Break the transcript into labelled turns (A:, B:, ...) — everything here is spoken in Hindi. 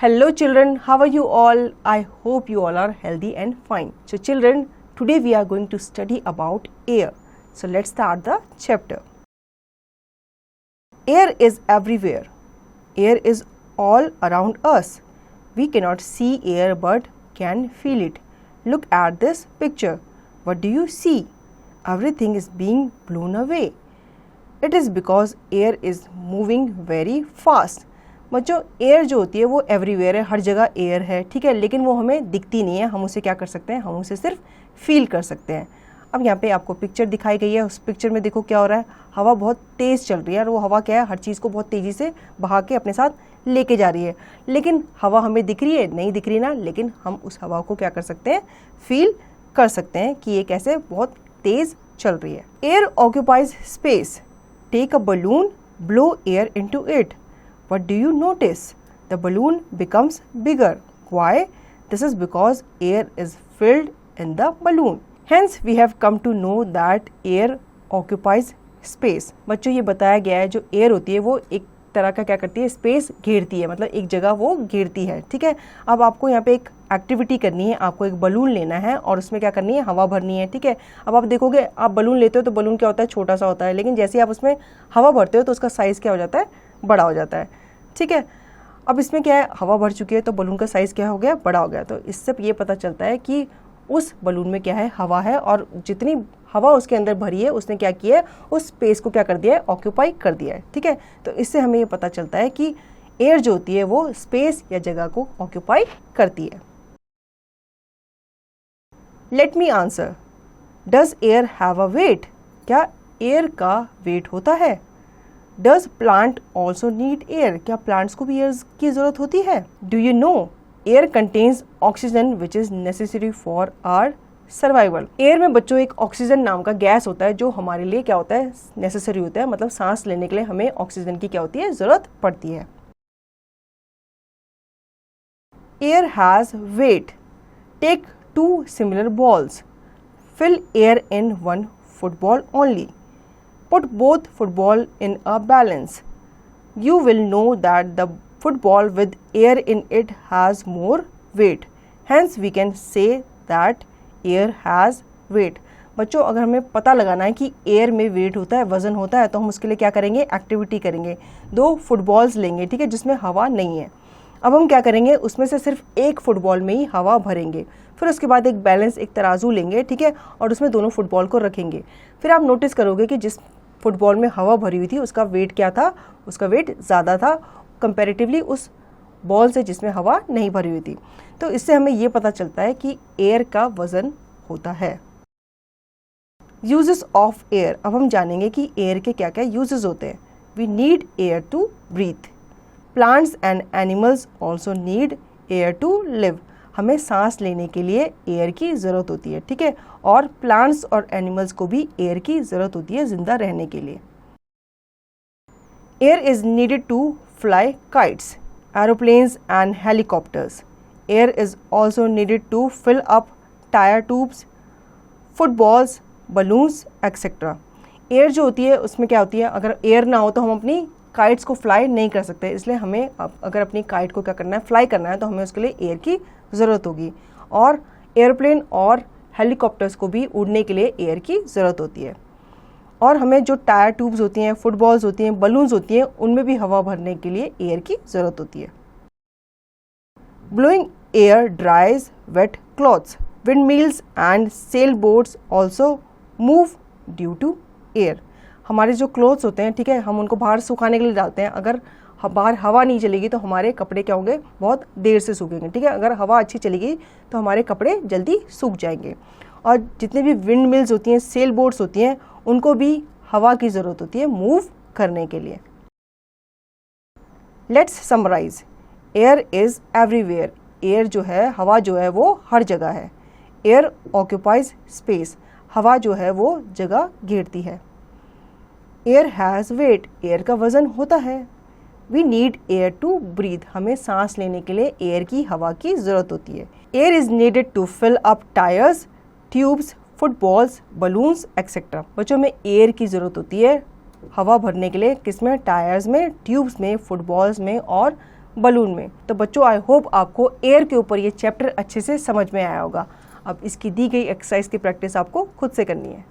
A: Hello children, how are you all? I hope you all are healthy and fine. So children, today we are going to study about air. So let's start the chapter. Air is everywhere. Air is all around us. We cannot see air but can feel it. Look at this picture. What do you see? Everything is being blown away. It is because air is moving very fast. बच्चों एयर जो होती है वो एवरीवेयर है, हर जगह एयर है, ठीक है, लेकिन वो हमें दिखती नहीं है. हम उसे क्या कर सकते हैं, हम उसे सिर्फ फील कर सकते हैं. अब यहाँ पे आपको पिक्चर दिखाई गई है. उस पिक्चर में देखो क्या हो रहा है, हवा बहुत तेज़ चल रही है और वो हवा क्या है, हर चीज़ को बहुत तेज़ी से बहा के अपने साथ लेके जा रही है. लेकिन हवा हमें दिख रही है, नहीं दिख रही ना, लेकिन हम उस हवा को क्या कर सकते हैं, फील कर सकते हैं कि ये कैसे बहुत तेज़ चल रही है. Air occupies space. Take a balloon, blow air into it. What do you notice? The balloon becomes bigger. Why? This is because air is filled in the balloon. Hence, we have come to know that air occupies space. बच्चों ये बताया गया है जो एयर होती है वो एक तरह का क्या करती है, स्पेस घेरती है, मतलब एक जगह वो घेरती है. ठीक है, अब आपको यहाँ पे एक एक्टिविटी करनी है. आपको एक बलून लेना है और उसमें क्या करनी है, हवा भरनी है. ठीक है, अब आप देखोगे, आप बलून लेते हो तो बलून क्या होता है, छोटा सा होता है, लेकिन जैसे आप उसमें हवा भरते हो तो उसका साइज़ क्या हो जाता है, बड़ा हो जाता है. ठीक है, अब इसमें क्या है, हवा भर चुकी है तो बलून का साइज़ क्या हो गया, बड़ा हो गया. तो इससे ये पता चलता है कि उस बलून में क्या है, हवा है, और जितनी हवा उसके अंदर भरी है उसने क्या किया है, उस स्पेस को क्या कर दिया है, ऑक्यूपाई कर दिया है. ठीक है, तो इससे हमें ये पता चलता है कि एयर जो होती है वो स्पेस या जगह को ऑक्यूपाई करती है. Let me answer. Does air have a weight? क्या एयर का वेट होता है? Does plant also need air? क्या प्लांट्स को भी एयर की ज़रूरत होती है? Do you know air contains oxygen which is necessary for our survival? Air में बच्चों एक ऑक्सीजन नाम का गैस होता है जो हमारे लिए क्या होता है, नेसेसरी होता है, मतलब सांस लेने के लिए हमें ऑक्सीजन की क्या होती है, ज़रूरत पड़ती है. Air has weight. Take two similar balls. Fill air in one football only. Put both football in a balance. You will know that the football with air in it has more weight. Hence we can say that air has weight. बच्चों अगर हमें पता लगाना है कि एयर में वेट होता है, वज़न होता है, तो हम उसके लिए क्या करेंगे, एक्टिविटी करेंगे. 2 फुटबॉल्स लेंगे, ठीक है, जिसमें हवा नहीं है. अब हम क्या करेंगे, उसमें से सिर्फ एक फुटबॉल में ही हवा भरेंगे. फिर उसके बाद एक बैलेंस, एक तराजू लेंगे, ठीक है, और उसमें दोनों फुटबॉल को रखेंगे. फिर आप नोटिस करोगे कि जिस फुटबॉल में हवा भरी हुई थी उसका वेट क्या था, उसका वेट ज़्यादा था कंपैरेटिवली उस बॉल से जिसमें हवा नहीं भरी हुई थी. तो इससे हमें ये पता चलता है कि एयर का वज़न होता है. Uses of air. अब हम जानेंगे कि एयर के क्या क्या यूजेस होते हैं. We need air to breathe. Plants and animals also need air to live. हमें सांस लेने के लिए एयर की ज़रूरत होती है. ठीक है, और प्लांट्स और एनिमल्स को भी एयर की ज़रूरत होती है ज़िंदा रहने के लिए. Air is needed to fly kites, aeroplanes and helicopters. Air is also needed to fill up tyre tubes, footballs, balloons etcetera. Air जो होती है उसमें क्या होती है, अगर एयर ना हो तो हम अपनी काइट्स को फ्लाई नहीं कर सकते. इसलिए हमें अगर अपनी काइट को क्या करना है, फ्लाई करना है, तो हमें उसके लिए एयर की ज़रूरत होगी. और एयरप्लेन और हेलीकॉप्टर्स को भी उड़ने के लिए एयर की ज़रूरत होती है. और हमें जो टायर ट्यूब्स होती हैं, फुटबॉल्स होती हैं, बलून्स होती हैं, उनमें भी हवा भरने के लिए एयर की ज़रूरत होती है. Blowing air dries wet clothes. Wind mills and sail boats also move due to air. हमारे जो क्लोथ्स होते हैं, ठीक है, हम उनको बाहर सुखाने के लिए डालते हैं. अगर बाहर हवा नहीं चलेगी तो हमारे कपड़े क्या होंगे, बहुत देर से सूखेंगे. ठीक है, अगर हवा अच्छी चलेगी तो हमारे कपड़े जल्दी सूख जाएंगे. और जितने भी विंड मिल्स होती हैं, सेल बोट्स होती हैं, उनको भी हवा की ज़रूरत होती है मूव करने के लिए. Let's summarise. Air is everywhere. Air जो है, हवा जो है वो हर जगह है. Air occupies space. हवा जो है वो जगह घेरती है. Air has wait. एयर का वज़न होता है. We need air to breathe. हमें सांस लेने के लिए एयर की, हवा की ज़रूरत होती है. Air is needed to fill up tyres, tubes, footballs, balloons etcetera. बच्चों में एयर की ज़रूरत होती है हवा भरने के लिए, किस में, टायर्स में, ट्यूब्स में, फुटबॉल्स में और बलून में। तो बच्चों आई होप आपको एयर के ऊपर ये चैप्टर अच्छे से समझ में आया होगा। अब इसकी दी गई एक्सरसाइज की प्रैक्टिस आपको खुद से करनी है।